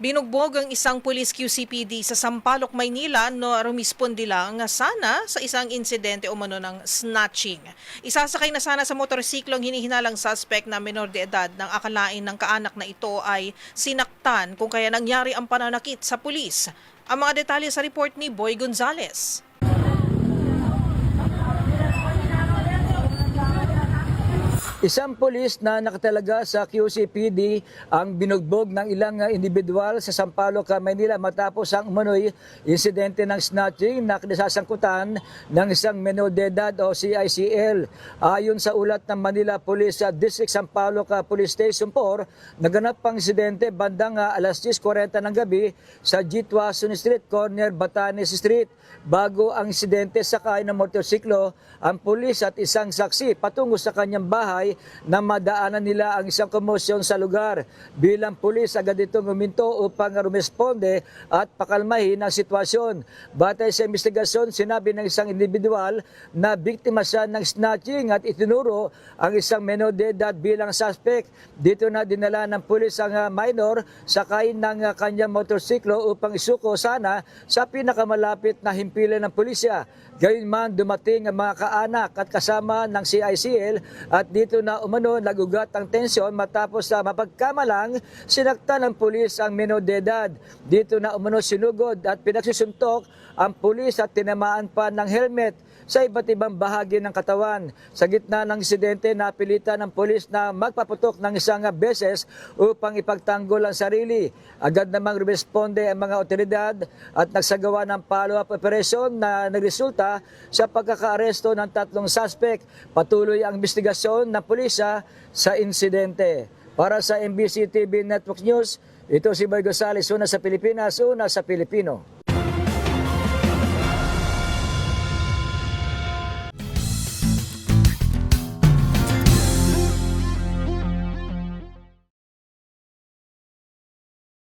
Binugbog ang isang pulis QCPD sa Sampaloc, Maynila no rumispondi lang nga sana sa isang insidente umano ng snatching. Isasakay na sana sa motorsiklo ang hinihinalang suspect na menor de edad nang akalain ng kaanak na ito ay sinaktan kung kaya nangyari ang pananakit sa pulis. Ang mga detalye sa report ni Boy Gonzales. Isang pulis na nakatalaga sa QCPD ang binugbog ng ilang individual sa Sampaloc, Maynila matapos ang umano'y insidente ng snatching na kinasasangkutan ng isang menor de edad o CICL. Ayon sa ulat ng Manila Police District Sampaloc Police Station 4, naganap ang insidente bandang alas 10:40 ng gabi sa Jitwason Street, corner Batanes Street. Bago ang insidente, sakay ng motorsiklo ang pulis at isang saksi patungo sa kanyang bahay na madaanan nila ang isang komosyon sa lugar. Bilang pulis, agad itong huminto upang rumesponde at pakalmahin ang sitwasyon. Batay sa investigasyon, sinabi ng isang individual na biktima siya ng snatching at itinuro ang isang menor de edad bilang suspect. Dito na dinala ng pulis ang minor sakay ng kanyang motorsiklo upang isuko sana sa pinakamalapit na himpilan ng pulisya. Gayunman, dumating ang mga kaanak at kasama ng CICL at dito na umano nagugat ang tensyon matapos sa mapagkamalang sinaktan ng pulis ang menor de edad. Dito na umano sinugod at pinagsusuntok ang pulis at tinamaan pa ng helmet sa iba't ibang bahagi ng katawan. Sa gitna ng insidente, napilitan ng pulis na magpaputok ng isang beses upang ipagtanggol ang sarili. Agad namang rumesponde ang mga otoridad at nagsagawa ng follow-up operation na nagresulta sa pagkakaaresto ng 3 suspect. Patuloy ang investigasyon ng pulisya sa insidente. Para sa MBC TV Network News, ito si Boy Gonzales, una sa Pilipinas, una sa Pilipino.